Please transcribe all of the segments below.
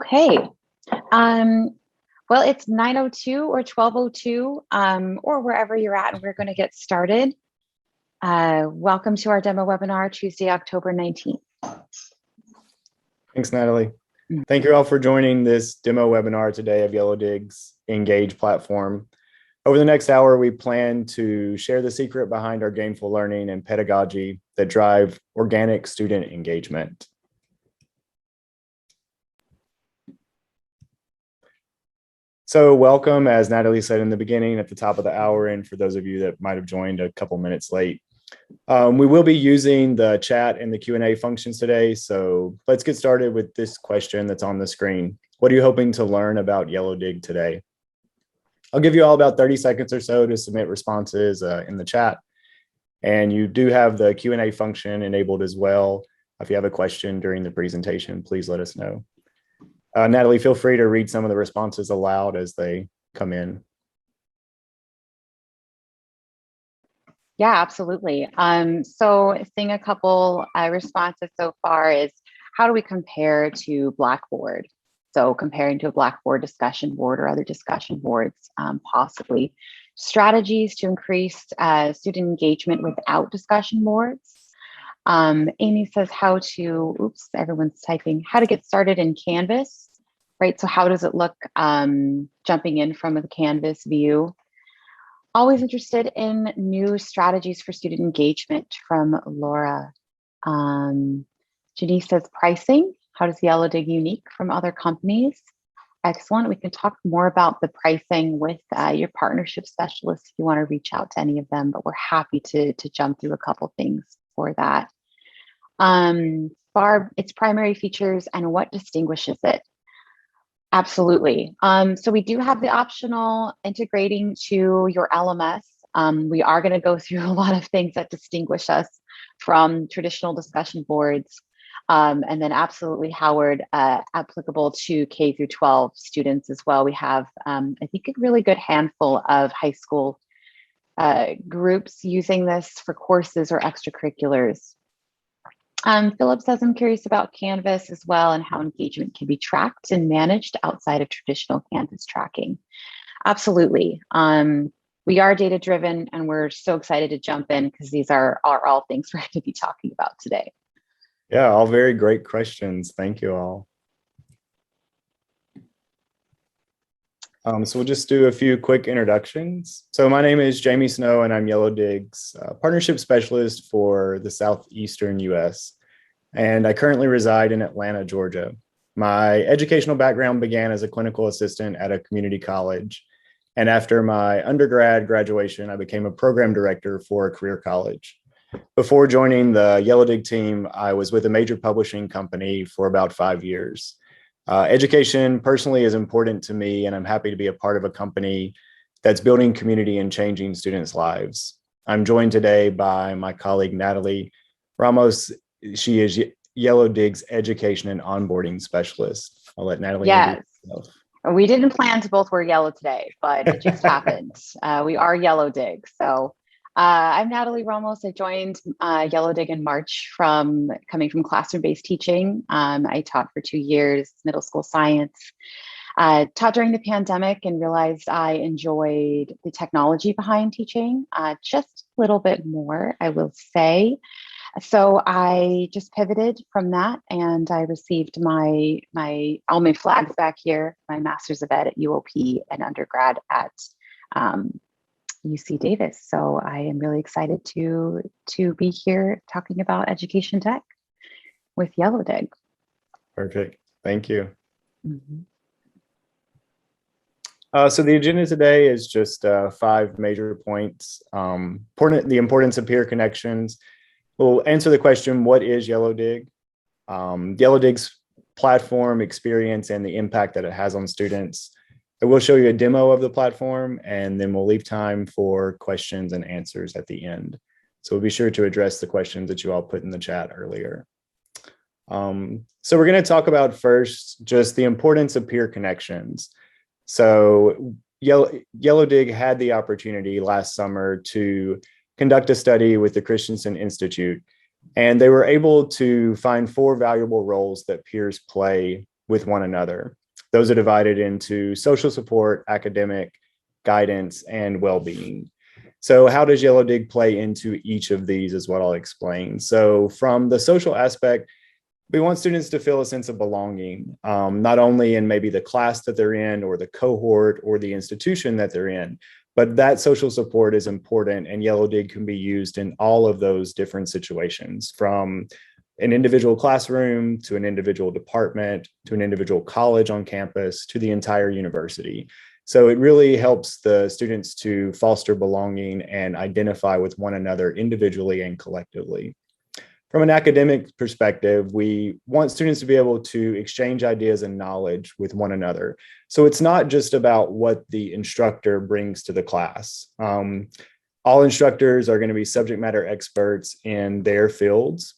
Okay. Well, it's 9:02 or 12:02, or wherever you're at, and we're going to get started. Welcome to our demo webinar, Tuesday, October 19th. Thanks, Natalie. Thank you all for joining this demo webinar today of Yellowdig's Engage platform. Over the next hour, we plan to share the secret behind our gainful learning and pedagogy that drive organic student engagement. So welcome, as Natalie said in the beginning, at the top of the hour, and for those of you that might have joined a couple minutes late. We will be using the chat and the Q&A functions today, so let's get started with this question that's on the screen. What are you hoping to learn about Yellowdig today? I'll give you all about 30 seconds or so to submit responses in the chat. And you do have the Q&A function enabled as well. If you have a question during the presentation, please let us know. Natalie, feel free to read some of the responses aloud as they come in. Yeah, absolutely. So seeing a couple responses so far is, how do we compare to Blackboard? So comparing to a Blackboard discussion board or other discussion boards, possibly. Strategies to increase student engagement without discussion boards. Amy says how to, everyone's typing, how to get started in Canvas, right? So how does it look jumping in from the Canvas view? Always interested in new strategies for student engagement from Laura. Janice says pricing. How does Yellowdig unique from other companies? Excellent. We can talk more about the pricing with your partnership specialist if you want to reach out to any of them, but we're happy to jump through a couple things for that. Barb, its primary features and what distinguishes it? Absolutely. So we do have the optional integrating to your LMS. We are going to go through a lot of things that distinguish us from traditional discussion boards. And then absolutely, Howard, applicable to K through 12 students as well. We have, I think, a really good handful of high school groups using this for courses or extracurriculars. Philip says, I'm curious about Canvas as well and how engagement can be tracked and managed outside of traditional Canvas tracking. Absolutely. We are data driven and we're so excited to jump in because these are all things we're going to be talking about today. Yeah, all very great questions. Thank you all. So we'll just do a few quick introductions. So my name is Jamie Snow and I'm Yellowdig's partnership specialist for the Southeastern US. And I currently reside in Atlanta, Georgia. My educational background began as a clinical assistant at a community college. And after my undergrad graduation, I became a program director for a career college. Before joining the Yellowdig team, I was with a major publishing company for about 5 years. Education personally is important to me, and I'm happy to be a part of a company that's building community and changing students' lives. I'm joined today by my colleague, Natalie Ramos. She is Yellowdig's education and onboarding specialist. I'll let Natalie introduce herself. We didn't plan to both wear yellow today, but it just happened. We are Yellowdig. So I'm Natalie Ramos. I joined Yellowdig in March coming from classroom-based teaching. I taught for 2 years, middle school science. Taught during the pandemic and realized I enjoyed the technology behind teaching just a little bit more, I will say. So I just pivoted from that and I received all my flags back here, my Master's of Ed at UOP and undergrad at UC Davis. So I am really excited to be here talking about education tech with Yellowdig. Perfect. Thank you. So the agenda today is just 5 major points. The importance of peer connections. We'll answer the question, what is Yellowdig? Yellowdig's platform experience and the impact that it has on students. I will show you a demo of the platform, and then we'll leave time for questions and answers at the end. So we'll be sure to address the questions that you all put in the chat earlier. So we're going to talk about first just the importance of peer connections. So Yellowdig had the opportunity last summer to conduct a study with the Christensen Institute, and they were able to find 4 valuable roles that peers play with one another. Those are divided into social support, academic, guidance, and well-being. So how does Yellowdig play into each of these is what I'll explain. So from the social aspect, we want students to feel a sense of belonging, not only in maybe the class that they're in or the cohort or the institution that they're in, but that social support is important, and Yellowdig can be used in all of those different situations, from an individual classroom to an individual department to an individual college on campus to the entire university. So it really helps the students to foster belonging and identify with one another individually and collectively. From an academic perspective, we want students to be able to exchange ideas and knowledge with one another. So it's not just about what the instructor brings to the class. All instructors are going to be subject matter experts in their fields.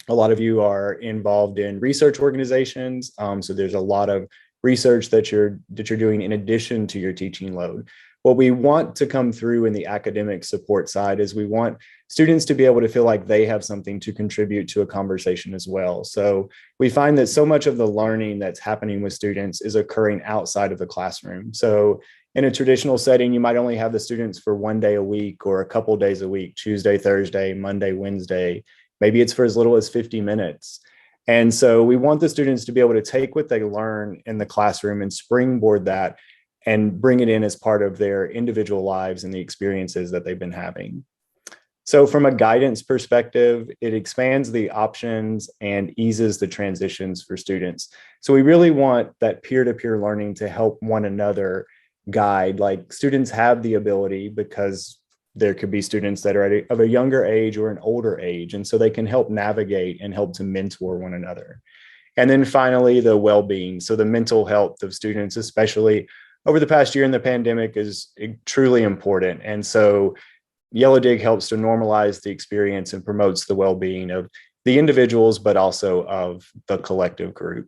A lot of you are involved in research organizations, so there's a lot of research that you're doing in addition to your teaching load. What we want to come through in the academic support side is we want students to be able to feel like they have something to contribute to a conversation as well. So we find that so much of the learning that's happening with students is occurring outside of the classroom. So in a traditional setting, you might only have the students for one day a week or a couple days a week, Tuesday, Thursday, Monday, Wednesday. Maybe it's for as little as 50 minutes. And so we want the students to be able to take what they learn in the classroom and springboard that and bring it in as part of their individual lives and the experiences that they've been having. So from a guidance perspective, it expands the options and eases the transitions for students. So we really want that peer-to-peer learning to help one another guide. Like, students have the ability, because there could be students that are of a younger age or an older age, and so they can help navigate and help to mentor one another. And then finally, the well-being. So the mental health of students, especially over the past year in the pandemic, is truly important. And so Yellowdig helps to normalize the experience and promotes the well-being of the individuals, but also of the collective group.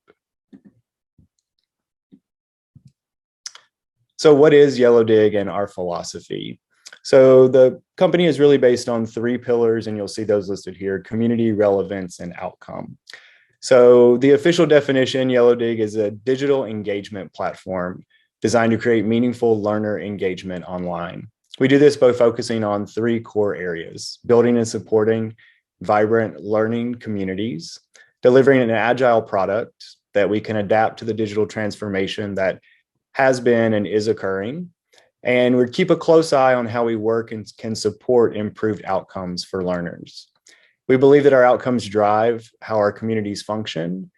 So what is Yellowdig and our philosophy? So the company is really based on 3 pillars, and you'll see those listed here: community, relevance, and outcome. So the official definition, Yellowdig is a digital engagement platform designed to create meaningful learner engagement online. We do this by focusing on 3 core areas: building and supporting vibrant learning communities, delivering an agile product that we can adapt to the digital transformation that has been and is occurring, and we keep a close eye on how we work and can support improved outcomes for learners. We believe that our outcomes drive how our communities function,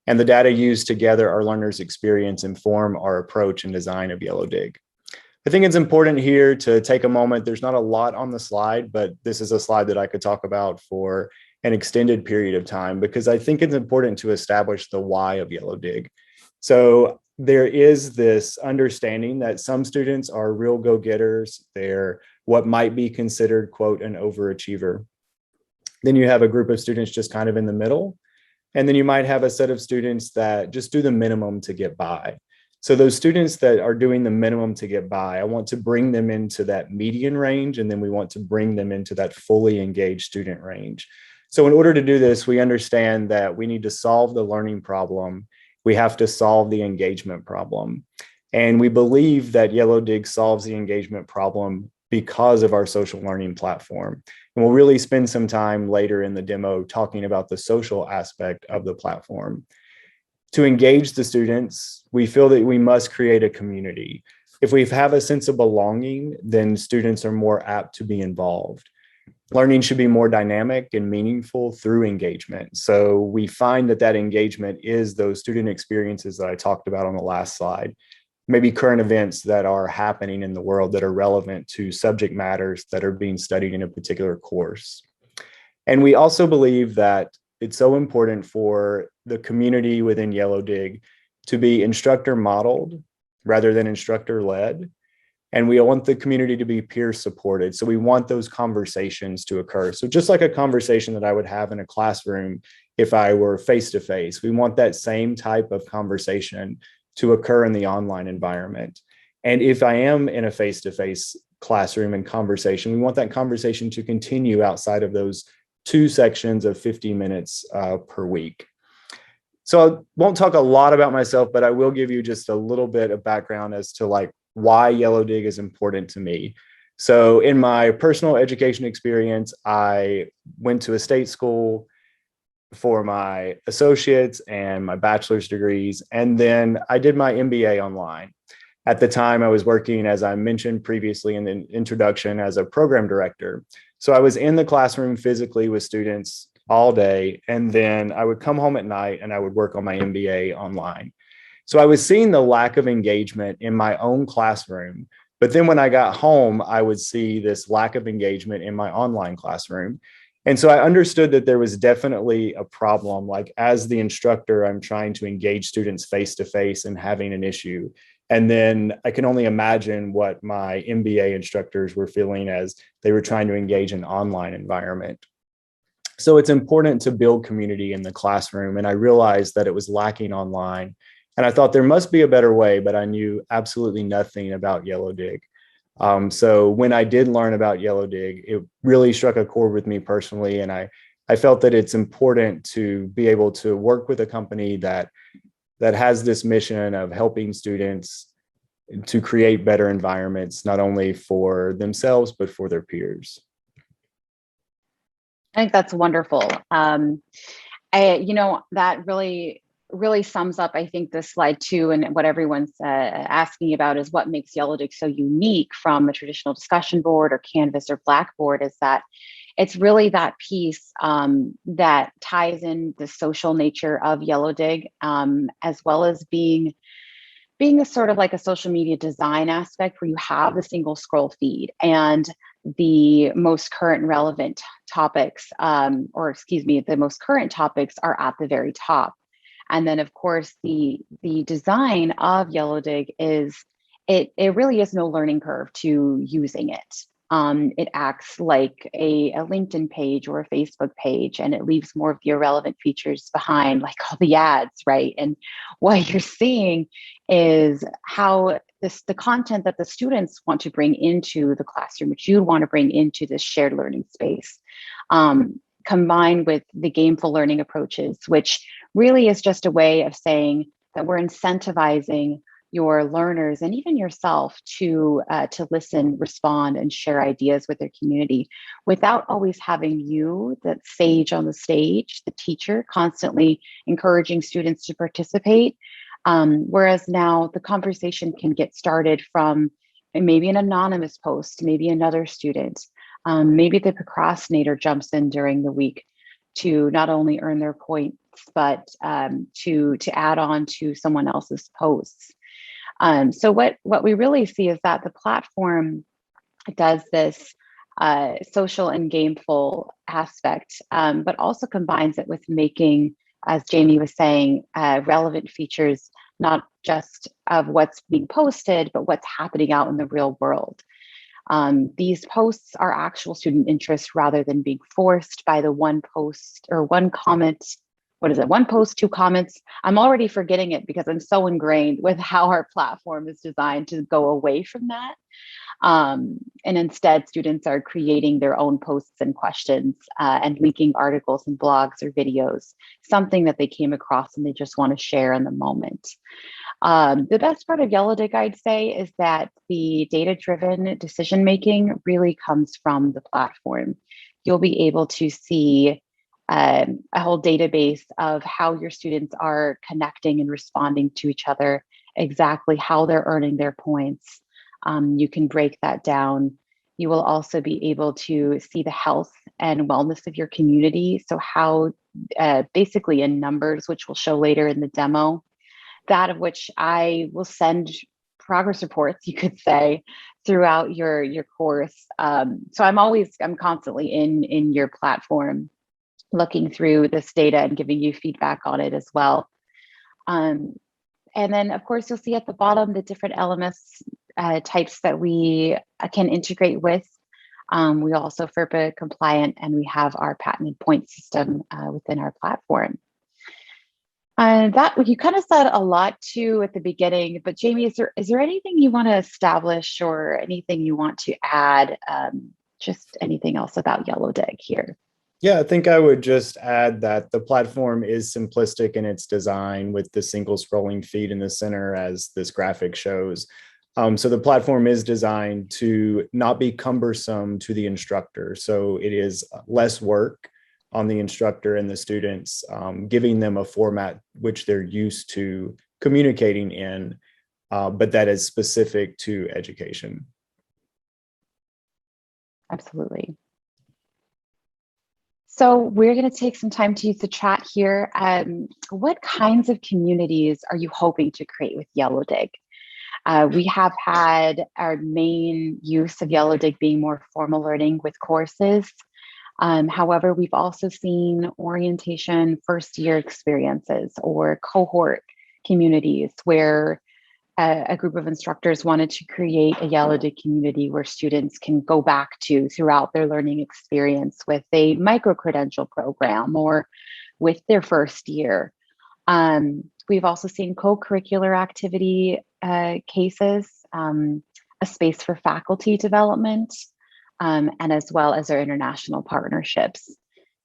and the data used to gather our learners' experience inform our approach and design of Yellowdig. I think it's important here to take a moment. There's not a lot on the slide, but this is a slide that I could talk about for an extended period of time, because I think it's important to establish the why of Yellowdig. So there is this understanding that some students are real go-getters. They're what might be considered, quote, an overachiever. Then you have a group of students just kind of in the middle. And then you might have a set of students that just do the minimum to get by. So those students that are doing the minimum to get by, I want to bring them into that median range, and then we want to bring them into that fully engaged student range. So in order to do this, we understand that we need to solve the learning problem. We have to solve the engagement problem. And we believe that Yellowdig solves the engagement problem because of our social learning platform. And we'll really spend some time later in the demo talking about the social aspect of the platform. To engage the students, we feel that we must create a community. If we have a sense of belonging, then students are more apt to be involved. Learning should be more dynamic and meaningful through engagement. So we find that that engagement is those student experiences that I talked about on the last slide, maybe current events that are happening in the world that are relevant to subject matters that are being studied in a particular course. And we also believe that it's so important for the community within Yellowdig to be instructor modeled rather than instructor led. And we want the community to be peer supported. So we want those conversations to occur. So just like a conversation that I would have in a classroom if I were face-to-face, we want that same type of conversation to occur in the online environment. And if I am in a face-to-face classroom and conversation, we want that conversation to continue outside of those 2 sections of 50 minutes per week. So I won't talk a lot about myself, but I will give you just a little bit of background as to like why Yellowdig is important to me. So in my personal education experience, I went to a state school for my associates and my bachelor's degrees. And then I did my MBA online. At the time, I was working, as I mentioned previously in the introduction, as a program director. So I was in the classroom physically with students all day. And then I would come home at night and I would work on my MBA online. So I was seeing the lack of engagement in my own classroom. But then when I got home, I would see this lack of engagement in my online classroom. And so I understood that there was definitely a problem. Like as the instructor, I'm trying to engage students face to face and having an issue. And then I can only imagine what my MBA instructors were feeling as they were trying to engage in an online environment. So it's important to build community in the classroom. And I realized that it was lacking online. And I thought there must be a better way, but I knew absolutely nothing about Yellowdig. So when I did learn about Yellowdig, it really struck a chord with me personally. And I felt that it's important to be able to work with a company that has this mission of helping students to create better environments, not only for themselves, but for their peers. I think that's wonderful. That really sums up, I think, this slide too, and what everyone's asking about is what makes Yellowdig so unique from a traditional discussion board or Canvas or Blackboard is that it's really that piece that ties in the social nature of Yellowdig, as well as being a sort of like a social media design aspect where you have the single scroll feed and the most current and relevant topics, the most current topics are at the very top. And then of course, the design of Yellowdig is, it really is no learning curve to using it. It acts like a LinkedIn page or a Facebook page, and it leaves more of the irrelevant features behind, like all the ads, right? And what you're seeing is how the content that the students want to bring into the classroom, which you want to bring into this shared learning space, combined with the gameful learning approaches, which really is just a way of saying that we're incentivizing your learners and even yourself to listen, respond, and share ideas with their community without always having you, the sage on the stage, the teacher, constantly encouraging students to participate. Whereas now the conversation can get started from maybe an anonymous post, maybe another student, maybe the procrastinator jumps in during the week to not only earn their points, but to add on to someone else's posts. So what we really see is that the platform does this social and gameful aspect, but also combines it with making, as Jamie was saying, relevant features, not just of what's being posted, but what's happening out in the real world. These posts are actual student interest rather than being forced by the one post or one comment. What is it? One post, two comments. I'm already forgetting it because I'm so ingrained with how our platform is designed to go away from that. And instead, students are creating their own posts and questions and linking articles and blogs or videos, something that they came across and they just want to share in the moment. The best part of Yellowdig, I'd say, is that the data-driven decision-making really comes from the platform. You'll be able to see a whole database of how your students are connecting and responding to each other, exactly how they're earning their points. You can break that down. You will also be able to see the health and wellness of your community. So how, basically in numbers, which we'll show later in the demo, that of which I will send progress reports, you could say, throughout your course. So I'm constantly in your platform, looking through this data and giving you feedback on it as well. And then, of course, you'll see at the bottom the different LMS types that we can integrate with. We also FERPA compliant, and we have our patented point system within our platform. That you kind of said a lot too at the beginning, but Jamie, is there anything you want to establish or anything you want to add? Just anything else about Yellowdig here? Yeah, I think I would just add that the platform is simplistic in its design with the single scrolling feed in the center as this graphic shows. So the platform is designed to not be cumbersome to the instructor. So it is less work on the instructor and the students, giving them a format which they're used to communicating in, but that is specific to education. Absolutely. So we're going to take some time to use the chat here. What kinds of communities are you hoping to create with Yellowdig? We have had our main use of Yellowdig being more formal learning with courses. However, we've also seen orientation first year experiences or cohort communities where a group of instructors wanted to create a Yellowdig community where students can go back to throughout their learning experience with a micro-credential program or with their first year. We've also seen co-curricular activity cases, a space for faculty development, and as well as our international partnerships.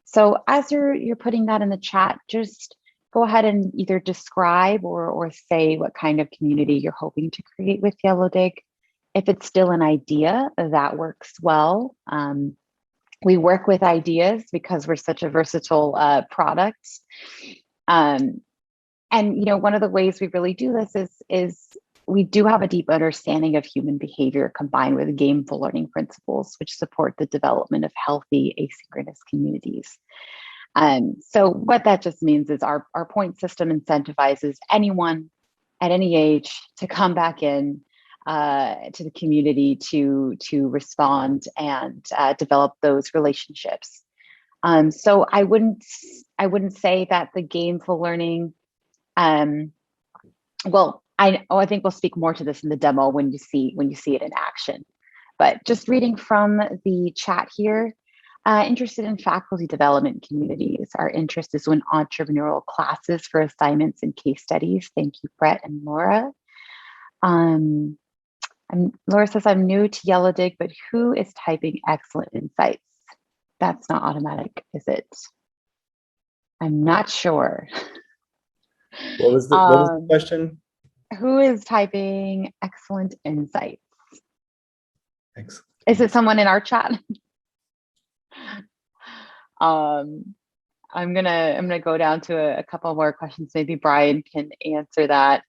So as you're putting that in the chat, just go ahead and either describe or say what kind of community you're hoping to create with Yellowdig. If it's still an idea, that works well. We work with ideas because we're such a versatile product. And one of the ways we really do this is we do have a deep understanding of human behavior combined with gameful learning principles, which support the development of healthy asynchronous communities. So what that just means is our point system incentivizes anyone at any age to come back in to the community to respond and develop those relationships. So I wouldn't say that the gameful learning. Well, I think we'll speak more to this in the demo when you see it in action. But just reading from the chat here. Interested in faculty development communities. Our interest is in entrepreneurial classes for assignments and case studies. Thank you, Brett and Laura. Laura says, I'm new to Yellowdig, but who is typing excellent insights? That's not automatic, is it? I'm not sure. What was the question? Who is typing excellent insights? Excellent. Is it someone in our chat? I'm gonna go down to a couple more questions. Maybe Brian can answer that.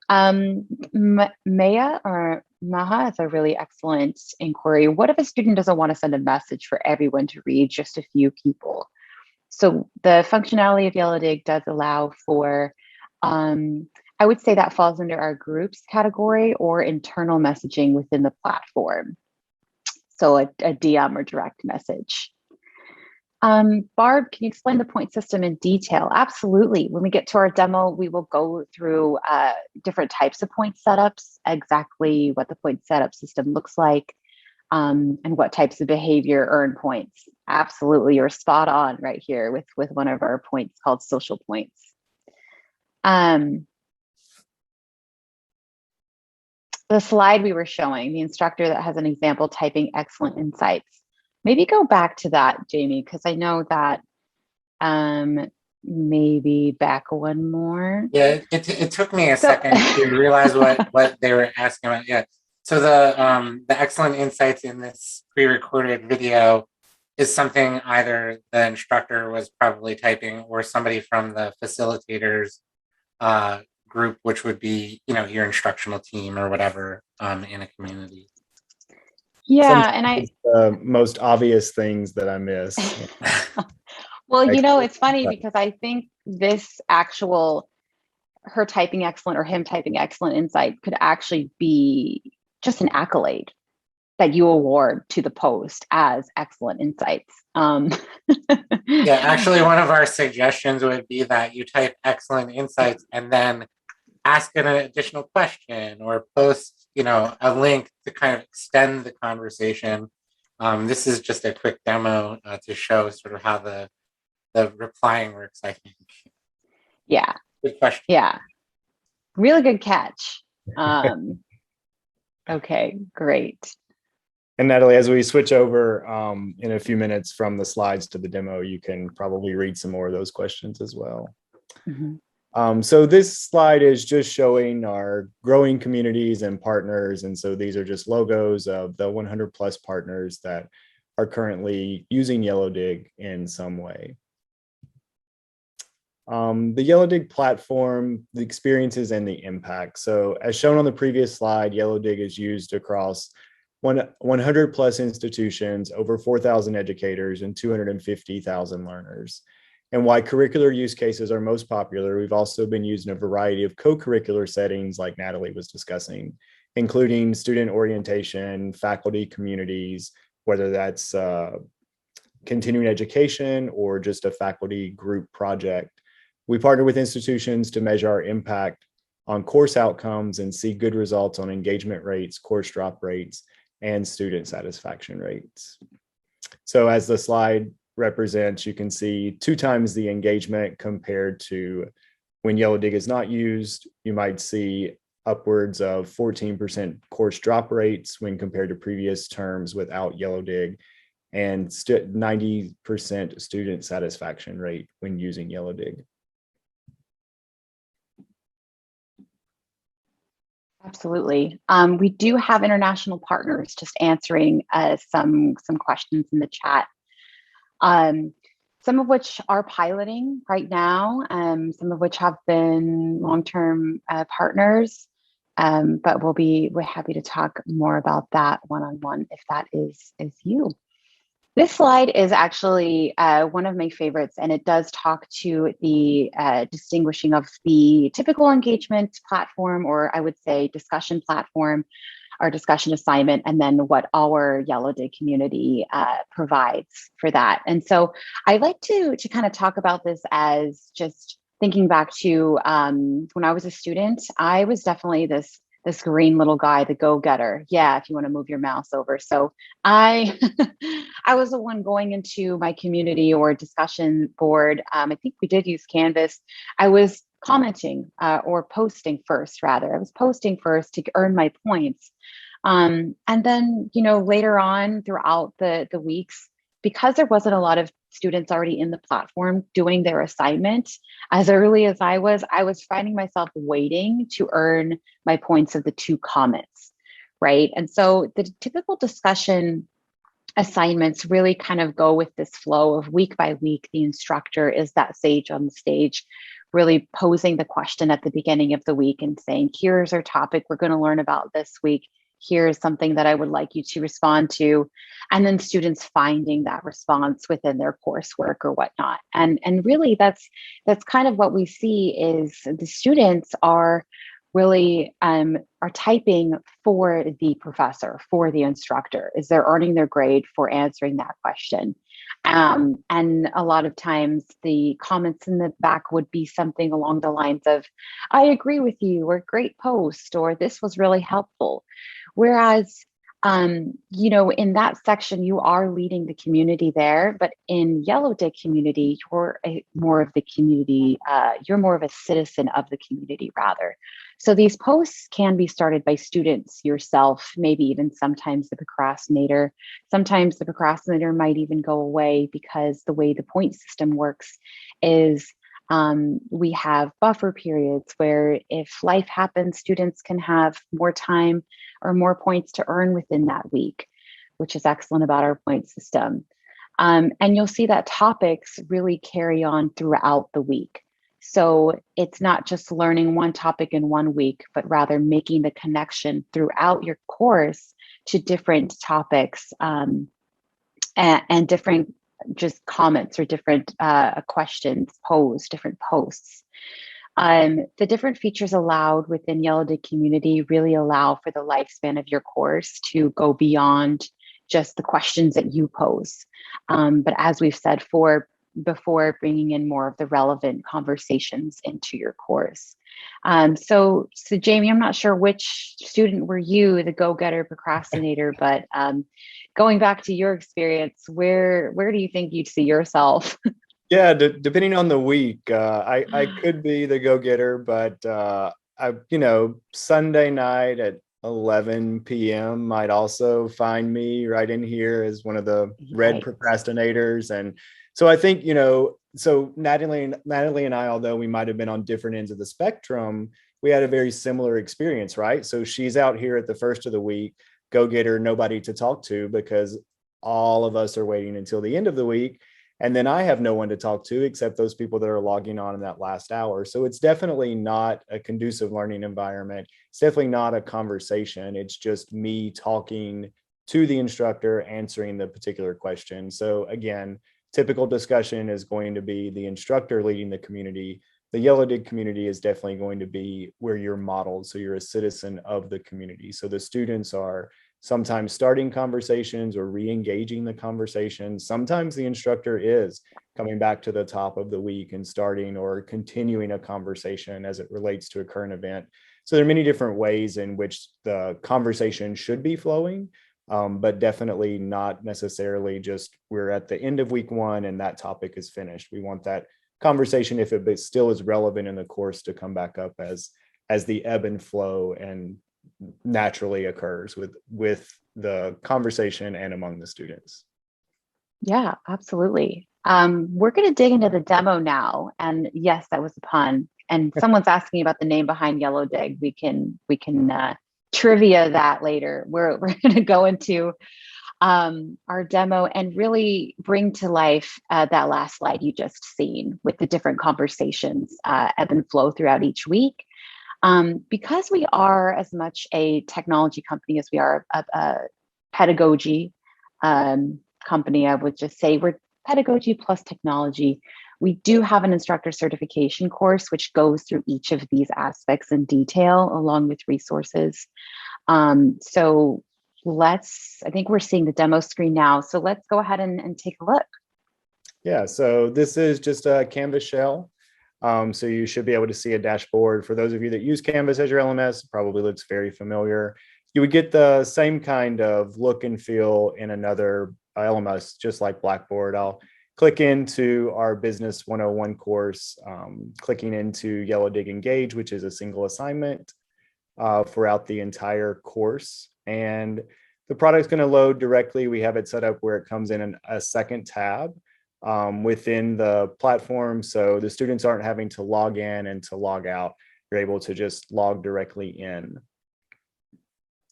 Maya or Maha is a really excellent inquiry. What if a student doesn't want to send a message for everyone to read, just a few people? So the functionality of Yellowdig does allow for, I would say that falls under our groups category or internal messaging within the platform. So a DM or direct message. Barb, can you explain the point system in detail? Absolutely. When we get to our demo, we will go through different types of point setups, exactly what the point setup system looks like, and what types of behavior earn points. Absolutely, you're spot on right here with one of our points called social points. The slide we were showing, the instructor that has an example typing excellent insights. Maybe go back to that, Jamie, because I know that maybe back one more. Yeah, it took me a second to realize what they were asking about. Yeah. So the excellent insights in this pre-recorded video is something either the instructor was probably typing or somebody from the facilitators group, which would be, your instructional team or whatever in a community. Yeah, and the most obvious things that I miss. Well, it's funny because I think this her typing excellent or him typing excellent insight could actually be just an accolade that you award to the post as excellent insights. Yeah, actually, one of our suggestions would be that you type excellent insights and then ask an additional question or post, a link to kind of extend the conversation. This is just a quick demo to show sort of how the replying works, I think. Yeah. Good question. Yeah. Really good catch. Okay, great. And Natalie, as we switch over in a few minutes from the slides to the demo, you can probably read some more of those questions as well. So this slide is just showing our growing communities and partners. And so these are just logos of the 100 plus partners that are currently using Yellowdig in some way. The Yellowdig platform, the experiences and the impact. So as shown on the previous slide, Yellowdig is used across 100 plus institutions, over 4,000 educators, and 250,000 learners. And why curricular use cases are most popular, we've also been used in a variety of co-curricular settings like Natalie was discussing, including student orientation, faculty communities, whether that's continuing education or just a faculty group project. We partner with institutions to measure our impact on course outcomes and see good results on engagement rates, course drop rates, and student satisfaction rates. So as the slide represents, you can see 2 times the engagement compared to when Yellowdig is not used. You might see upwards of 14% course drop rates when compared to previous terms without Yellowdig, and 90% student satisfaction rate when using Yellowdig. Absolutely. We do have international partners just answering some questions in the chat. Some of which are piloting right now, some of which have been long-term partners, but we're happy to talk more about that one-on-one if that is you. This slide is actually one of my favorites, and it does talk to the distinguishing of the typical engagement platform, or I would say discussion platform, our discussion assignment, and then what our Yellowdig community provides for that. And so I like to kind of talk about this as just thinking back to when I was a student. I was definitely this green little guy, the go-getter. Yeah, if you want to move your mouse over. So I was the one going into my community or discussion board. I think we did use Canvas. I was commenting or posting first, rather. I was posting first to earn my points. And then, later on throughout the weeks, because there wasn't a lot of students already in the platform doing their assignment, as early as I was finding myself waiting to earn my points of the 2 comments, right? And so the typical discussion assignments really kind of go with this flow of week by week. The instructor is that sage on the stage, really posing the question at the beginning of the week and saying, here's our topic we're going to learn about this week. Here's something that I would like you to respond to. And then students finding that response within their coursework or whatnot. And really that's kind of what we see is the students are really are typing for the professor, for the instructor, is they're earning their grade for answering that question. And a lot of times the comments in the back would be something along the lines of, I agree with you, or great post, or this was really helpful. Whereas, in that section, you are leading the community there, but in Yellowdig community, you're more of the community, you're more of a citizen of the community rather. So these posts can be started by students yourself, maybe even sometimes the procrastinator. Sometimes the procrastinator might even go away because the way the point system works is we have buffer periods where if life happens, students can have more time or more points to earn within that week, which is excellent about our point system. And you'll see that topics really carry on throughout the week. So it's not just learning one topic in one week, but rather making the connection throughout your course to different topics and different just comments or different questions posed, different posts. The different features allowed within Yellowdig Community really allow for the lifespan of your course to go beyond just the questions that you pose. But as we've said before, bringing in more of the relevant conversations into your course. So Jamie, I'm not sure which student were you, the go-getter, procrastinator, but going back to your experience, where do you think you'd see yourself? Yeah, depending on the week, I could be the go-getter, but Sunday night at 11 p.m. might also find me right in here as one of the red Right. procrastinators. And so I think, so Natalie and I, although we might have been on different ends of the spectrum, we had a very similar experience, right? So she's out here at the first of the week, go get her, nobody to talk to because all of us are waiting until the end of the week. And then I have no one to talk to except those people that are logging on in that last hour. So it's definitely not a conducive learning environment. It's definitely not a conversation. It's just me talking to the instructor, answering the particular question. So again, typical discussion is going to be the instructor leading the community. The Yellowdig community is definitely going to be where you're modeled. So you're a citizen of the community. So the students are sometimes starting conversations or re-engaging the conversation. Sometimes the instructor is coming back to the top of the week and starting or continuing a conversation as it relates to a current event. So there are many different ways in which the conversation should be flowing, but definitely not necessarily just we're at the end of week one and that topic is finished. We want that conversation, if it still is relevant in the course, to come back up as the ebb and flow and naturally occurs with the conversation and among the students. Yeah, absolutely. We're going to dig into the demo now. And yes, that was a pun. And someone's asking about the name behind Yellowdig. We can trivia that later. We're going to go into our demo and really bring to life that last slide you just seen with the different conversations ebb and flow throughout each week. Because we are as much a technology company as we are a pedagogy company, I would just say we're pedagogy plus technology. We do have an instructor certification course, which goes through each of these aspects in detail, along with resources. So I think we're seeing the demo screen now. So let's go ahead and take a look. Yeah, so this is just a Canvas shell. So you should be able to see a dashboard. For those of you that use Canvas as your LMS, it probably looks very familiar. You would get the same kind of look and feel in another LMS, just like Blackboard. I'll click into our Business 101 course, clicking into Yellowdig Engage, which is a single assignment throughout the entire course. And the product's going to load directly. We have it set up where it comes in a second tab within the platform. So the students aren't having to log in and to log out. You're able to just log directly in.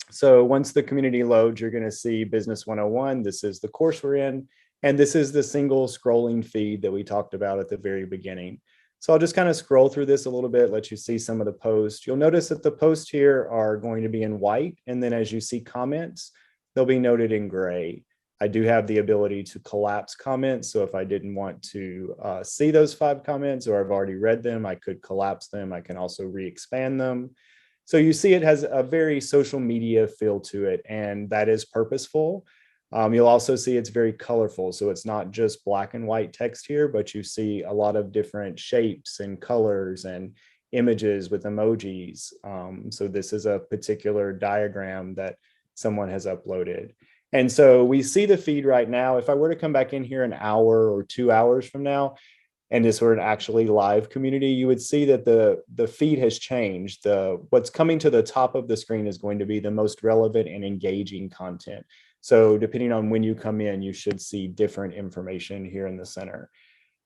So once the community loads, you're going to see Business 101. This is the course we're in. And this is the single scrolling feed that we talked about at the very beginning. So I'll just kind of scroll through this a little bit, let you see some of the posts. You'll notice that the posts here are going to be in white. And then as you see comments, they'll be noted in gray. I do have the ability to collapse comments. So if I didn't want to see those 5 comments or I've already read them, I could collapse them. I can also re-expand them. So you see it has a very social media feel to it, and that is purposeful. You'll also see it's very colorful. So it's not just black and white text here, but you see a lot of different shapes and colors and images with emojis. So this is a particular diagram that someone has uploaded. And so we see the feed right now. If I were to come back in here an hour or 2 hours from now, and this were an actually live community, you would see that the feed has changed. What's coming to the top of the screen is going to be the most relevant and engaging content. So depending on when you come in, you should see different information here in the center.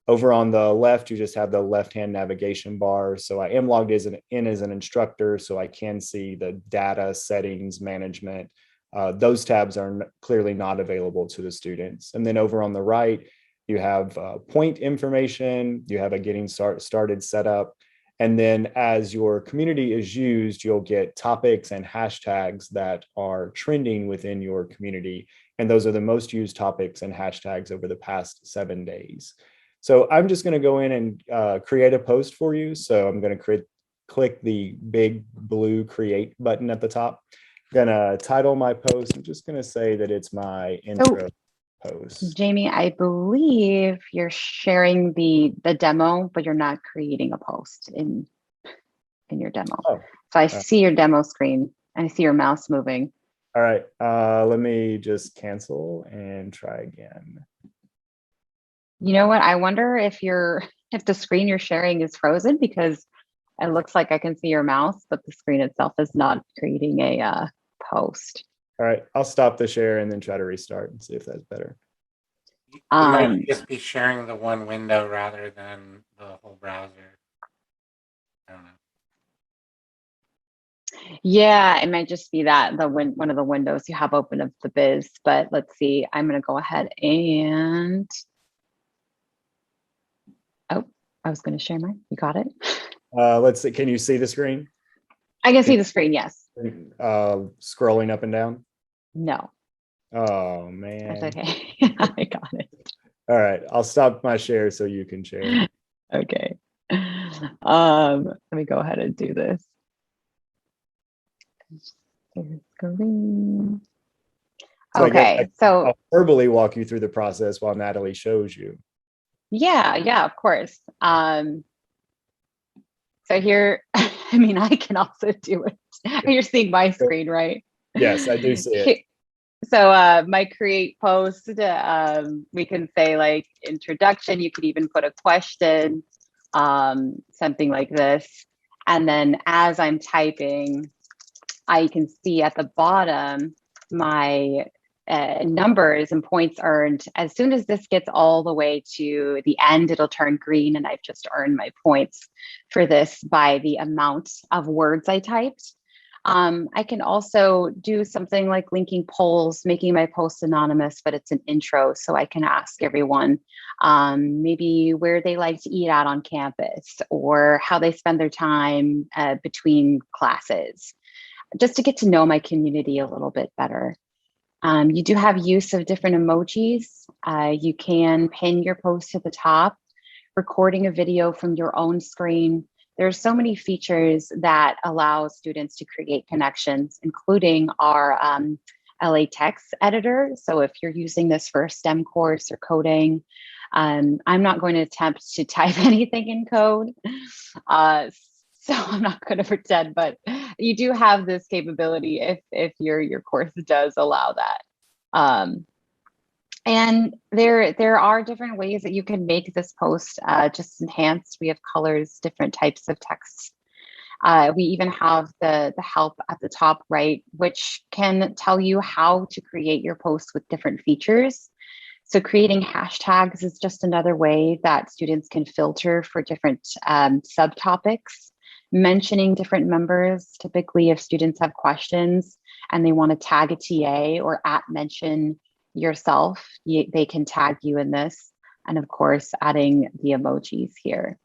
Over on the left, you just have the left-hand navigation bar. So I am logged in as an instructor, so I can see the data, settings, management. Those tabs are clearly not available to the students. And then over on the right, you have point information, you have a getting started setup. And then as your community is used, you'll get topics and hashtags that are trending within your community. And those are the most used topics and hashtags over the past 7 days. So I'm just going to go in and create a post for you. So I'm going to click the big blue create button at the top. I'm going to title my post. I'm just going to say that it's my intro post. Jamie, I believe you're sharing the demo, but you're not creating a post in your demo. Oh, so I see your demo screen and I see your mouse moving. All right, let me just cancel and try again. You know what? I wonder if the screen you're sharing is frozen, because It looks like I can see your mouse, but the screen itself is not creating a post. All right, I'll stop the share and then try to restart and see if that's better. You might just be sharing the one window rather than the whole browser. I don't know. Yeah, it might just be that one of the windows you have open of the biz, but let's see. I'm going to go ahead and, oh, I was going to share mine. You got it? Let's see. Can you see the screen? I can see the screen, yes. Scrolling up and down? No. Oh, man. That's okay. I got it. All right, I'll stop my share so you can share. Okay. Let me go ahead and do this. Screen. So Okay, so I'll verbally walk you through the process while Natalie shows you. yeah, of course. So here, I mean, I can also do it. You're seeing my screen, right? Yes, I do see it. So my create post, we can say like introduction. You could even put a question, something like this. And then as I'm typing, I can see at the bottom my numbers and points earned. As soon as this gets all the way to the end, it'll turn green, and I've just earned my points for this by the amount of words I typed. I can also do something like linking polls, making my post anonymous, but it's an intro, so I can ask everyone maybe where they like to eat at on campus or how they spend their time between classes, just to get to know my community a little bit better. You do have use of different emojis. You can pin your post to the top, recording a video from your own screen. There's so many features that allow students to create connections, including our LA text editor. So if you're using this for a STEM course or coding, I'm not going to attempt to type anything in code. So I'm not going to pretend, but you do have this capability if your course does allow that. And there are different ways that you can make this post just enhanced. We have colors, different types of texts. We even have the help at the top right, which can tell you how to create your post with different features. So creating hashtags is just another way that students can filter for different subtopics. Mentioning different members, typically if students have questions and they want to tag a TA or mention yourself, they can tag you in this. And of course, adding the emojis here.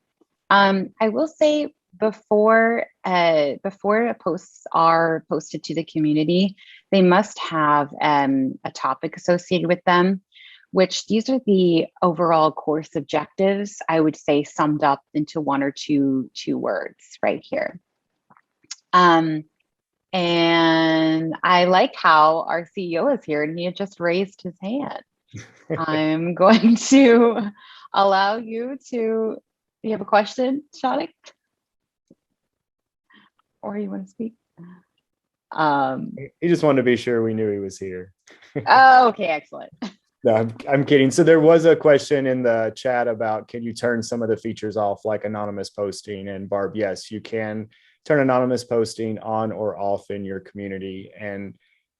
I will say before posts are posted to the community, they must have a topic associated with them, which these are the overall course objectives, I would say summed up into one or two words right here. And I like how our CEO is here and he had just raised his hand. I'm going to allow you to, you have a question, Shanik? Or you want to speak? He just wanted to be sure we knew he was here. Oh, okay, excellent. No, I'm kidding. So there was a question in the chat about, can you turn some of the features off like anonymous posting? And Barb, yes, you can turn anonymous posting on or off in your community. And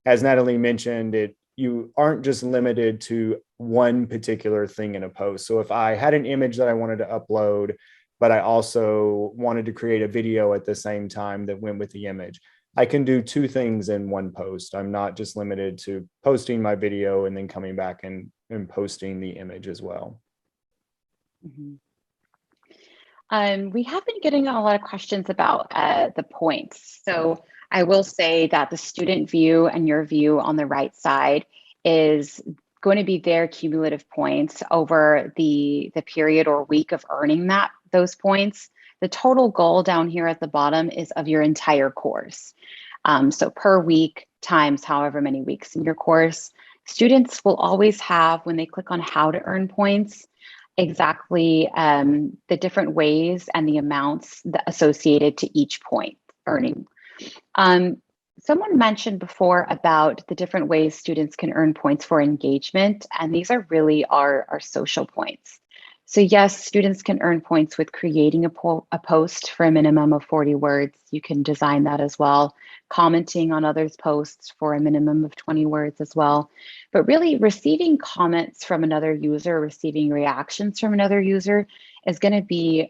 as Natalie mentioned, you aren't just limited to one particular thing in a post. So if I had an image that I wanted to upload, but I also wanted to create a video at the same time that went with the image, I can do two things in one post. I'm not just limited to posting my video and then coming back and posting the image as well. Mm-hmm. We have been getting a lot of questions about the points. So I will say that the student view and your view on the right side is going to be their cumulative points over the period or week of earning those points. The total goal down here at the bottom is of your entire course. So per week times however many weeks in your course, students will always have, when they click on how to earn points, exactly the different ways and the amounts associated to each point earning. Someone mentioned before about the different ways students can earn points for engagement, and these are really our social points. So yes, students can earn points with creating a post for a minimum of 40 words. You can design that as well. Commenting on others' posts for a minimum of 20 words as well. But really receiving comments from another user, receiving reactions from another user is going to be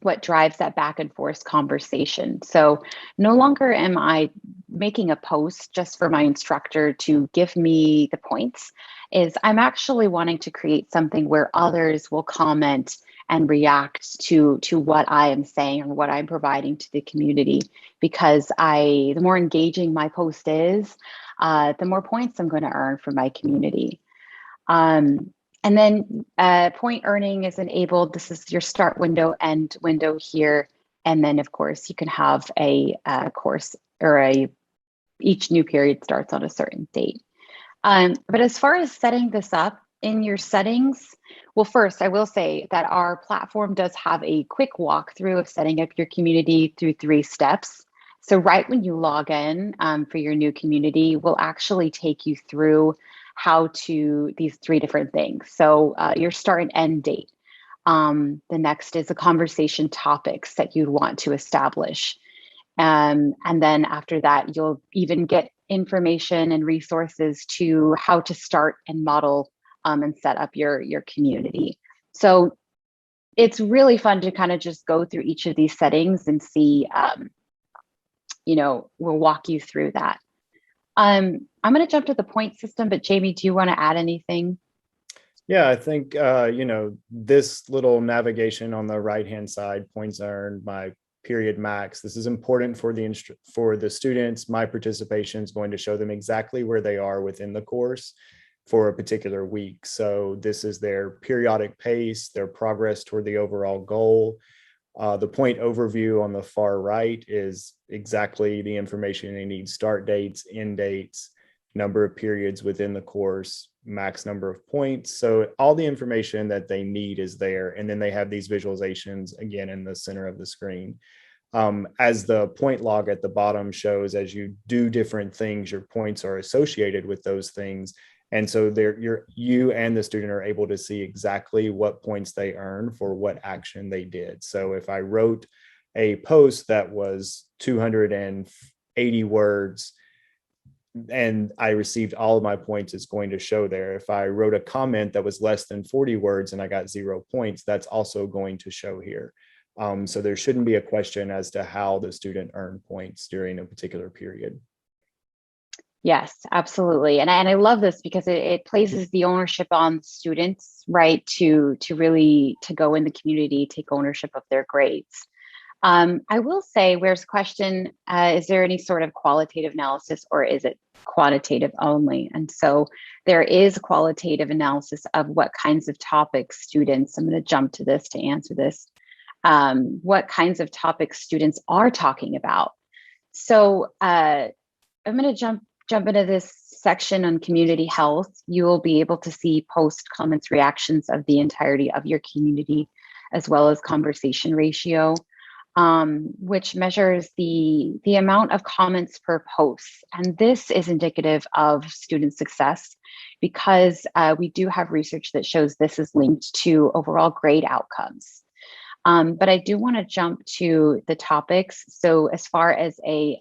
what drives that back and forth conversation. So no longer am I making a post just for my instructor to give me the points, is I'm actually wanting to create something where others will comment and react to what I am saying and what I'm providing to the community. Because the more engaging my post is, the more points I'm going to earn from my community. And then point earning is enabled. This is your start window, end window here. And then, of course, you can have a course or each new period starts on a certain date. But as far as setting this up in your settings, well, first, I will say that our platform does have a quick walkthrough of setting up your community through 3 steps. So right when you log in for your new community, we'll actually take you through how to these 3 different things. So your start and end date. The next is the conversation topics that you'd want to establish. And then after that, you'll even get information and resources to how to start and model and set up your community. So it's really fun to kind of just go through each of these settings and see, we'll walk you through that. I'm going to jump to the point system, but Jamie, do you want to add anything? Yeah, I think, this little navigation on the right-hand side, points earned, my period max. This is important for the students. My participation is going to show them exactly where they are within the course for a particular week. So this is their periodic pace, their progress toward the overall goal. The point overview on the far right is exactly the information they need: start dates, end dates, number of periods within the course, max number of points. So all the information that they need is there. And then they have these visualizations again in the center of the screen. As the point log at the bottom shows, as you do different things, your points are associated with those things. And so you and the student are able to see exactly what points they earn for what action they did. So if I wrote a post that was 280 words and I received all of my points, it's going to show there. If I wrote a comment that was less than 40 words and I got 0 points, that's also going to show here. So there shouldn't be a question as to how the student earned points during a particular period. Yes, absolutely. And I love this because it places the ownership on students, right, to really go in the community, take ownership of their grades. I will say, where's a question, is there any sort of qualitative analysis or is it quantitative only? And so there is qualitative analysis of what kinds of topics students, I'm going to jump to this to answer this, what kinds of topics students are talking about. So I'm going to jump into this section on community health. You will be able to see post, comments, reactions of the entirety of your community, as well as conversation ratio, which measures the amount of comments per post. And this is indicative of student success because we do have research that shows this is linked to overall grade outcomes. But I do want to jump to the topics. So as far as a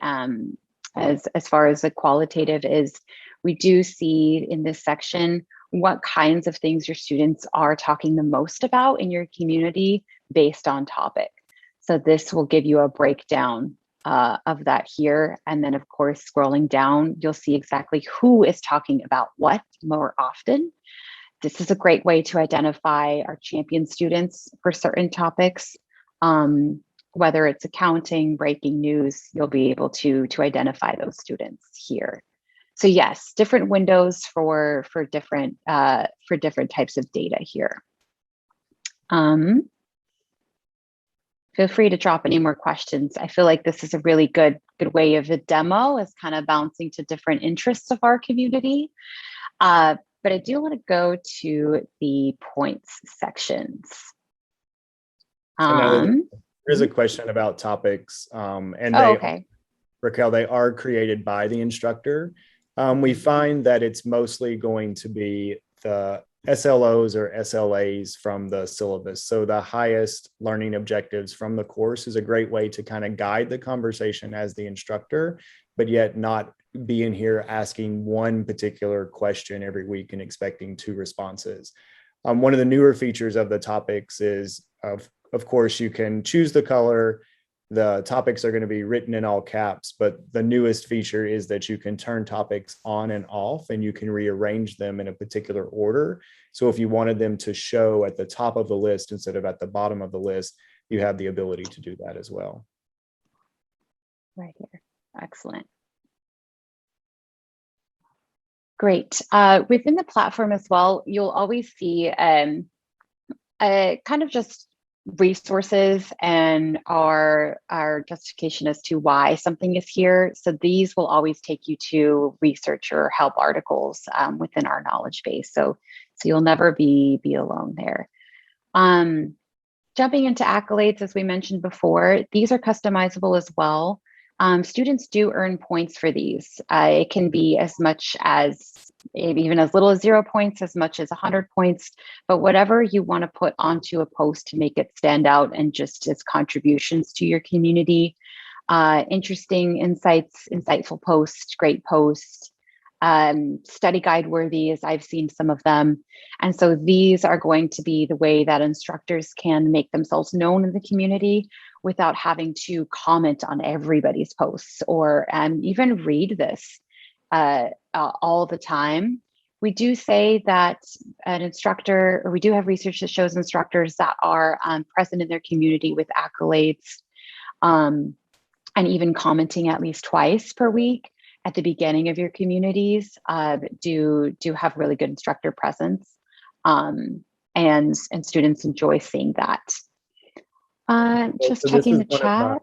qualitative is, we do see in this section what kinds of things your students are talking the most about in your community based on topic. So this will give you a breakdown of that here. And then of course, scrolling down, you'll see exactly who is talking about what more often. This is a great way to identify our champion students for certain topics. Whether it's accounting, breaking news, you'll be able to identify those students here. So yes, different windows for different types of data here. Feel free to drop any more questions. I feel like this is a really good way of a demo, is kind of bouncing to different interests of our community. But I do want to go to the points sections. There's a question about topics, and Raquel, they are created by the instructor. We find that it's mostly going to be the SLOs or SLAs from the syllabus. So the highest learning objectives from the course is a great way to kind of guide the conversation as the instructor, but yet not be in here asking one particular question every week and expecting two responses. One of the newer features of the topics is, of course, you can choose the color. The topics are going to be written in all caps, but the newest feature is that you can turn topics on and off, and you can rearrange them in a particular order. So if you wanted them to show at the top of the list instead of at the bottom of the list, you have the ability to do that as well. Right here. Excellent. Great. Within the platform as well, you'll always see kind of just resources and our justification as to why something is here. So these will always take you to research or help articles within our knowledge base. So you'll never be alone there. Jumping into accolades, as we mentioned before, these are customizable as well. Students do earn points for these. It can be as much as even as little as 0 points, as much as 100 points, but whatever you want to put onto a post to make it stand out and just as contributions to your community. Interesting insights, insightful posts, great posts, study guide worthy, as I've seen some of them. And so these are going to be the way that instructors can make themselves known in the community without having to comment on everybody's posts or even read this all the time. We do say that an instructor, or we do have research that shows instructors that are present in their community with accolades and even commenting at least twice per week at the beginning of your communities do have really good instructor presence, and students enjoy seeing that. Just checking the chat.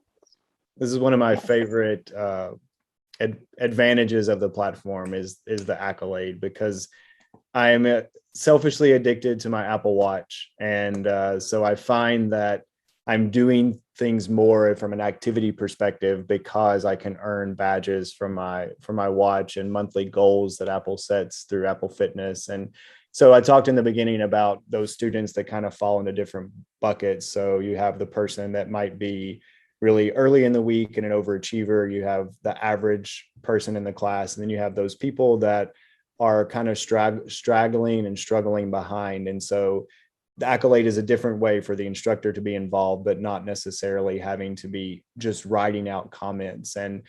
This is one of my favorite advantages of the platform is the accolade, because I am selfishly addicted to my Apple Watch, and so I find that I'm doing things more from an activity perspective because I can earn badges from my watch and monthly goals that Apple sets through Apple Fitness. And so I talked in the beginning about those students that kind of fall into different buckets. So you have the person that might be really early in the week and an overachiever. You have the average person in the class, and then you have those people that are kind of straggling and struggling behind. And so the accolade is a different way for the instructor to be involved, but not necessarily having to be just writing out comments. And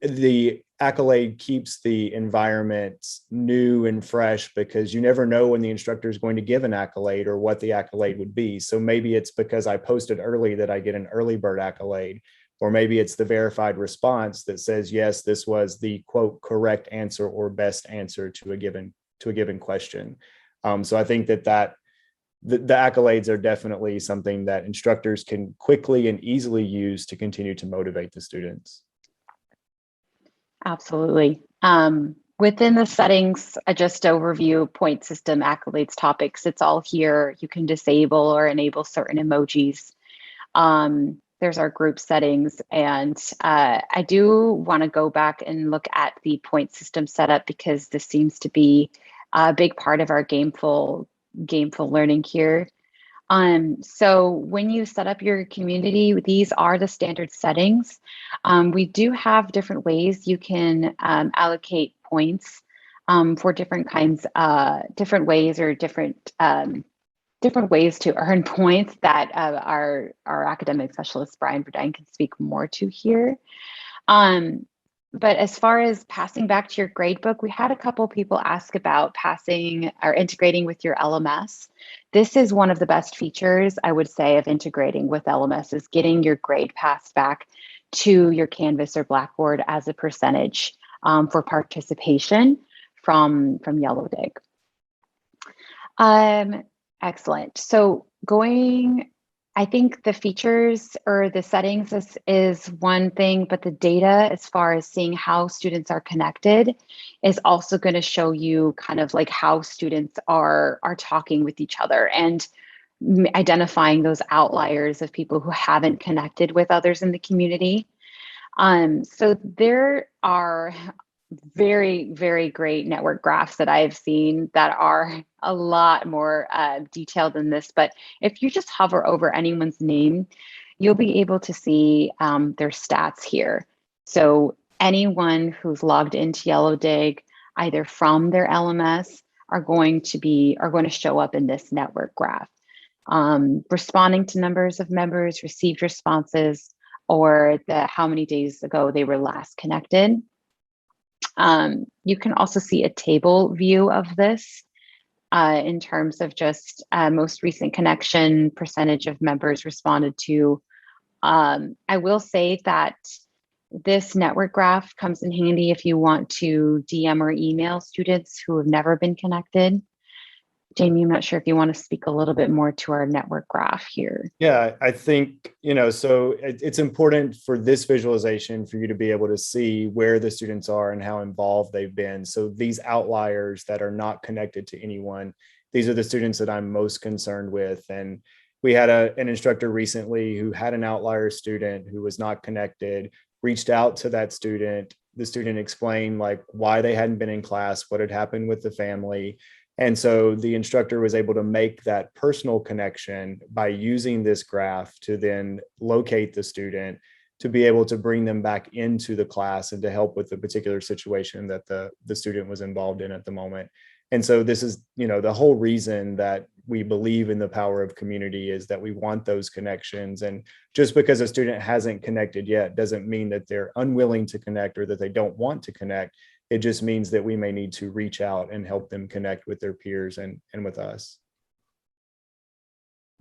the accolade keeps the environment new and fresh, because you never know when the instructor is going to give an accolade or what the accolade would be. So maybe it's because I posted early that I get an early bird accolade, or maybe it's the verified response that says, yes, this was the quote correct answer or best answer to a given question. So I think that the accolades are definitely something that instructors can quickly and easily use to continue to motivate the students. Absolutely. Within the settings, just overview, point system, accolades, topics, it's all here. You can disable or enable certain emojis. There's our group settings. And I do want to go back and look at the point system setup, because this seems to be a big part of our gameful learning here. So when you set up your community, these are the standard settings. We do have different ways you can allocate points for different kinds, different ways or different ways to earn points that our academic specialist, Brian Burdine, can speak more to here. But as far as passing back to your gradebook, we had a couple people ask about passing or integrating with your LMS. This is one of the best features, I would say, of integrating with LMS, is getting your grade passed back to your Canvas or Blackboard as a percentage for participation from Yellowdig. Excellent. So I think the features or the settings is one thing, but the data, as far as seeing how students are connected, is also going to show you kind of like how students are talking with each other and identifying those outliers of people who haven't connected with others in the community. So there are very, very great network graphs that I've seen that are a lot more detailed than this, but if you just hover over anyone's name, you'll be able to see their stats here. So anyone who's logged into Yellowdig, either from their LMS, are going to show up in this network graph. Responding to numbers of members, received responses, or how many days ago they were last connected. You can also see a table view of this in terms of just most recent connection, percentage of members responded to. I will say that this network graph comes in handy if you want to DM or email students who have never been connected. Jamie, I'm not sure if you want to speak a little bit more to our network graph here. Yeah, I think, so it's important for this visualization for you to be able to see where the students are and how involved they've been. So these outliers that are not connected to anyone, these are the students that I'm most concerned with. And we had an instructor recently who had an outlier student who was not connected, reached out to that student. The student explained like why they hadn't been in class, what had happened with the family. And so the instructor was able to make that personal connection by using this graph to then locate the student, to be able to bring them back into the class and to help with the particular situation that the student was involved in at the moment. And so this is, the whole reason that we believe in the power of community is that we want those connections. And just because a student hasn't connected yet doesn't mean that they're unwilling to connect or that they don't want to connect. It just means that we may need to reach out and help them connect with their peers and with us.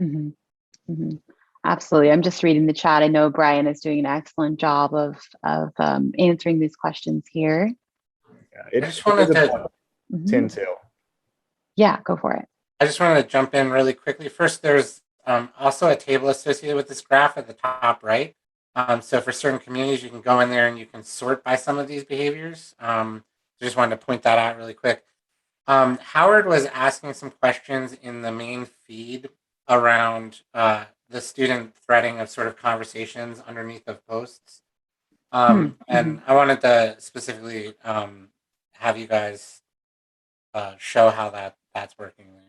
Mm-hmm. Mm-hmm. Absolutely. I'm just reading the chat. I know Brian is doing an excellent job of answering these questions here. Yeah, I just wanted to 10 till. Yeah, go for it. I just wanted to jump in really quickly. First, there's also a table associated with this graph at the top right. So for certain communities, you can go in there and you can sort by some of these behaviors. Just wanted to point that out really quick. Howard was asking some questions in the main feed around the student threading of sort of conversations underneath of posts. And I wanted to specifically have you guys show how that's working there.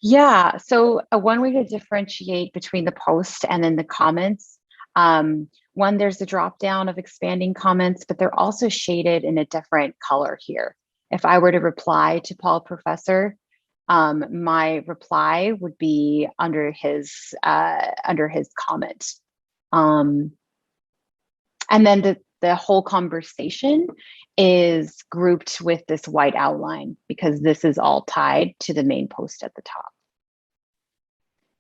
Yeah, so one way to differentiate between the post and then the comments, one, there's a drop down of expanding comments, but they're also shaded in a different color here. If I were to reply to Paul Professor, my reply would be under his comment. And then the whole conversation is grouped with this white outline because this is all tied to the main post at the top.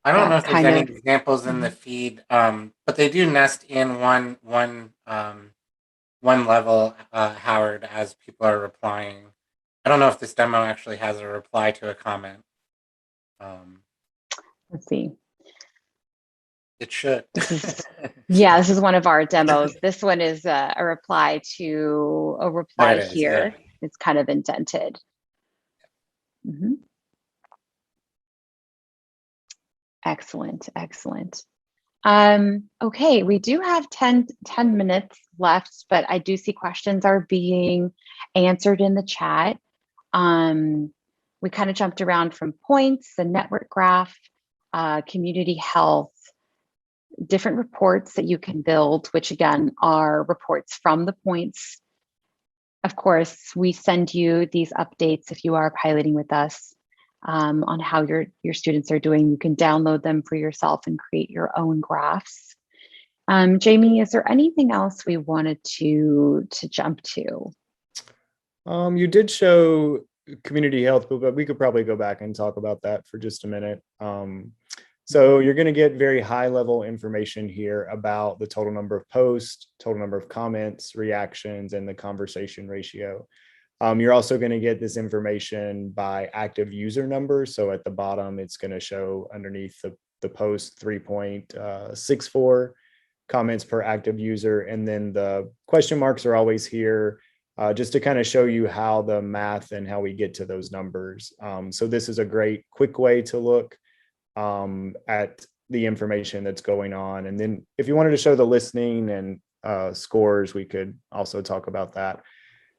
I don't know if there's any examples in the feed, but they do nest in one level, Howard, as people are replying. I don't know if this demo actually has a reply to a comment. Let's see. It should. Yeah, this is one of our demos. This one is a reply to a reply here. Yeah. It's kind of indented. Mm-hmm. Excellent, excellent. Okay, we do have 10 minutes left, but I do see questions are being answered in the chat. We kind of jumped around from points, the network graph, community health, different reports that you can build, which again are reports from the points. Of course, we send you these updates if you are piloting with us on how your students are doing. You can download them for yourself and create your own graphs. Jamie, is there anything else we wanted to jump to? You did show community health, but we could probably go back and talk about that for just a minute. So you're going to get very high level information here about the total number of posts, total number of comments, reactions, and the conversation ratio. You're also going to get this information by active user number. So at the bottom, it's going to show underneath the post 3.64 comments per active user. And then the question marks are always here just to kind of show you how the math and how we get to those numbers. So this is a great quick way to look at the information that's going on. And then if you wanted to show the listening and scores, we could also talk about that.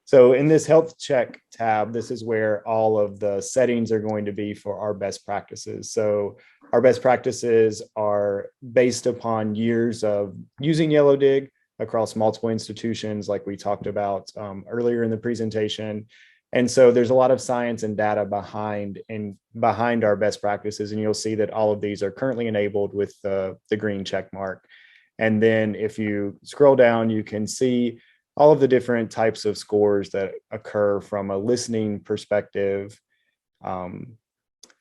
So in this health check tab, this is where all of the settings are going to be for our best practices. So our best practices are based upon years of using Yellowdig across multiple institutions, like we talked about earlier in the presentation. And so there's a lot of science and data behind our best practices. And you'll see that all of these are currently enabled with the green check mark. And then if you scroll down, you can see all of the different types of scores that occur from a listening perspective,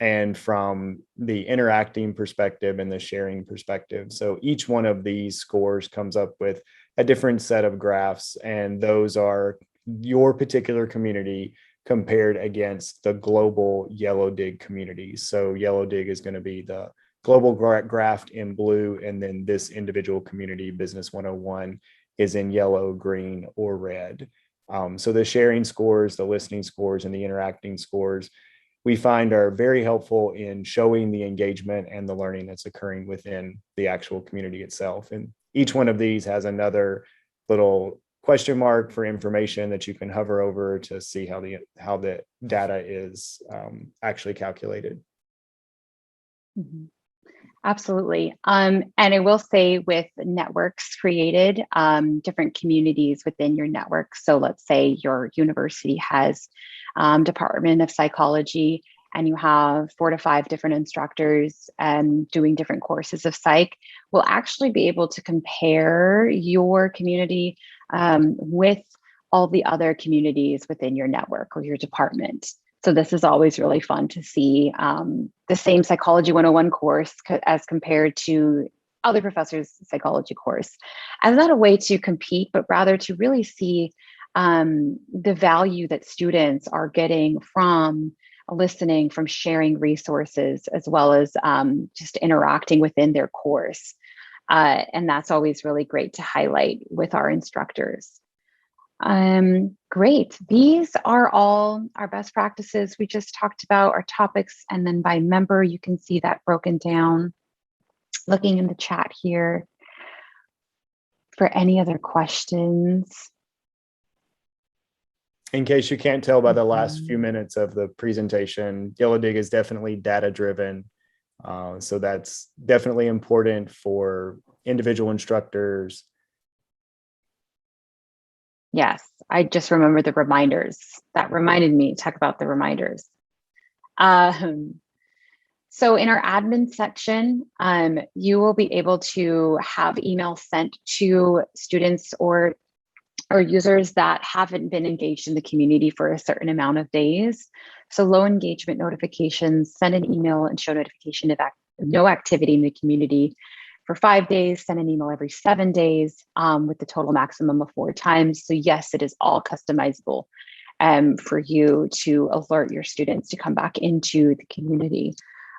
and from the interacting perspective and the sharing perspective. So each one of these scores comes up with a different set of graphs, and those are your particular community compared against the global Yellowdig community. So Yellowdig is going to be the global graph in blue, and then this individual community, Business 101, is in yellow, green, or red. So the sharing scores, the listening scores, and the interacting scores, we find are very helpful in showing the engagement and the learning that's occurring within the actual community itself. And each one of these has another little question mark for information that you can hover over to see how the data is actually calculated. Mm-hmm. Absolutely. And I will say with networks created, different communities within your network. So let's say your university has Department of Psychology, and you have 4 to 5 different instructors doing different courses of psych. We'll actually be able to compare your community with all the other communities within your network or your department. So this is always really fun to see the same Psychology 101 course as compared to other professors' psychology course, as not a way to compete, but rather to really see the value that students are getting from listening, from sharing resources, as well as just interacting within their course. And that's always really great to highlight with our instructors. Great. These are all our best practices. We just talked about our topics, and then by member, you can see that broken down. Looking in the chat here for any other questions. In case you can't tell by the last few minutes of the presentation, Yellowdig is definitely data-driven. So that's definitely important for individual instructors. Yes, I just remember the reminders. That reminded me to talk about the reminders. So in our admin section, you will be able to have emails sent to students or users that haven't been engaged in the community for a certain amount of days. So low engagement notifications, send an email and show notification of no activity in the community for 5 days, send an email every 7 days with the total maximum of 4 times. So yes, it is all customizable for you to alert your students to come back into the community.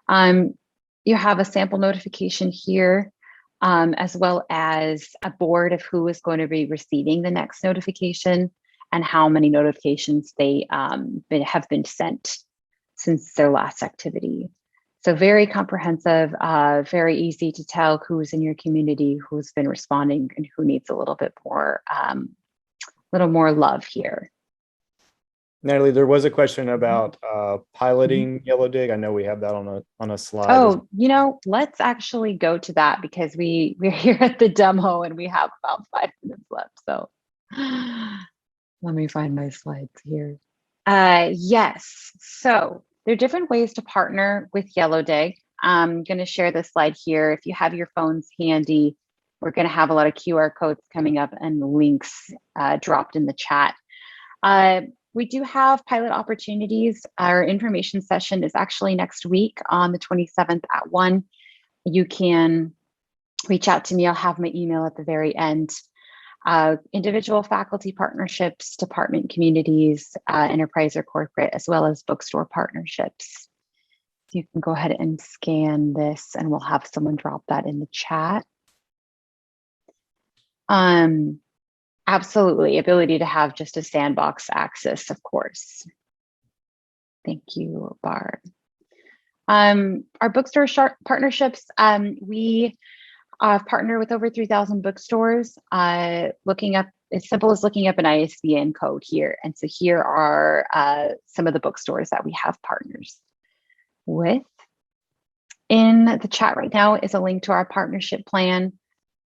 You have a sample notification here, as well as a board of who is going to be receiving the next notification and how many notifications they have been sent since their last activity. So very comprehensive, very easy to tell who's in your community, who's been responding, and who needs a little more love here. Natalie, there was a question about piloting Yellowdig. I know we have that on a slide. Oh, let's actually go to that because we're here at the demo and we have about 5 minutes left. So let me find my slides here. Yes, so there are different ways to partner with Yellowdig. I'm going to share this slide here. If you have your phones handy, we're going to have a lot of QR codes coming up and links dropped in the chat. We do have pilot opportunities. Our information session is actually next week on the 27th at 1. You can reach out to me. I'll have my email at the very end. Individual faculty partnerships, department communities, enterprise or corporate, as well as bookstore partnerships. You can go ahead and scan this and we'll have someone drop that in the chat. Absolutely, ability to have just a sandbox access, of course. Thank you, Barb. Our bookstore partnerships, we partner with over 3,000 bookstores, looking at as simple as looking up an ISBN code here. And so here are some of the bookstores that we have partners with. In the chat right now is a link to our partnership plan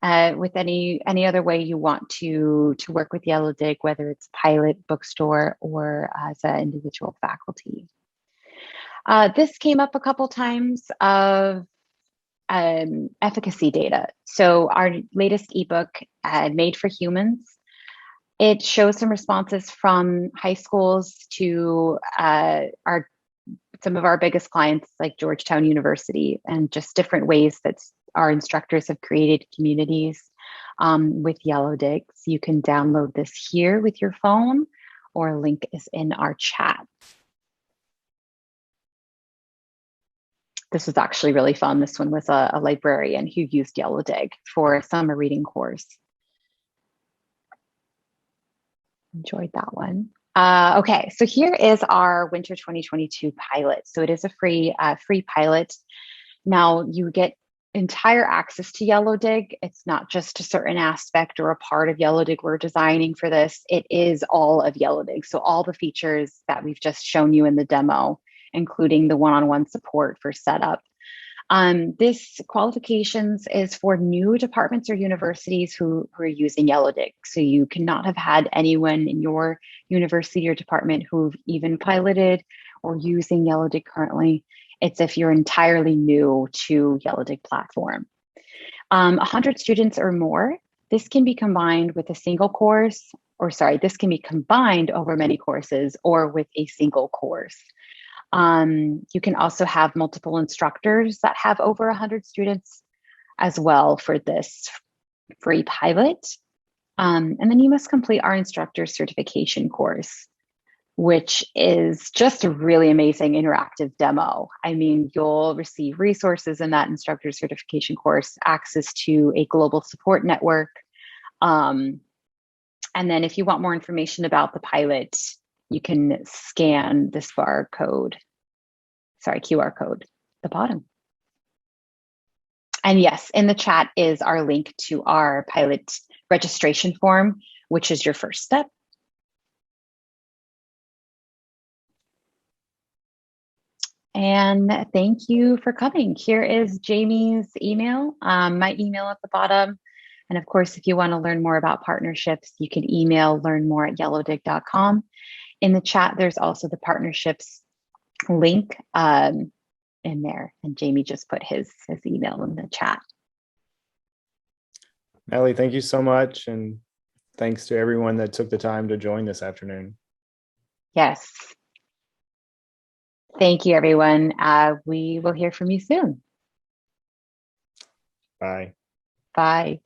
with any other way you want to work with Yellowdig, whether it's pilot, bookstore, or as an individual faculty. This came up a couple times of efficacy data. So our latest ebook, Made for Humans, it shows some responses from high schools to some of our biggest clients like Georgetown University, and just different ways that our instructors have created communities with Yellowdig. So you can download this here with your phone, or a link is in our chat. This was actually really fun. This one was a librarian who used Yellowdig for a summer reading course. Enjoyed that one. Okay, so here is our winter 2022 pilot. So it is a free pilot. Now you get entire access to Yellowdig. It's not just a certain aspect or a part of Yellowdig we're designing for this. It is all of Yellowdig. So all the features that we've just shown you in the demo, including the one-on-one support for setup. This qualifications is for new departments or universities who are using Yellowdig. So you cannot have had anyone in your university or department who've even piloted or using Yellowdig currently. It's if you're entirely new to Yellowdig platform. 100 students or more, this can be combined with a single course, this can be combined over many courses or with a single course. You can also have multiple instructors that have over 100 students as well for this free pilot. And then you must complete our instructor certification course, which is just a really amazing interactive demo. I mean, you'll receive resources in that instructor certification course, access to a global support network. And then if you want more information about the pilot, you can scan this QR code at the bottom. And yes, in the chat is our link to our pilot registration form, which is your first step. And thank you for coming. Here is Jamie's email, my email at the bottom. And of course, if you want to learn more about partnerships, you can email learnmore@yellowdig.com. In the chat, there's also the partnerships link in there. And Jamie just put his email in the chat. Natalie, thank you so much. And thanks to everyone that took the time to join this afternoon. Yes. Thank you, everyone. We will hear from you soon. Bye. Bye.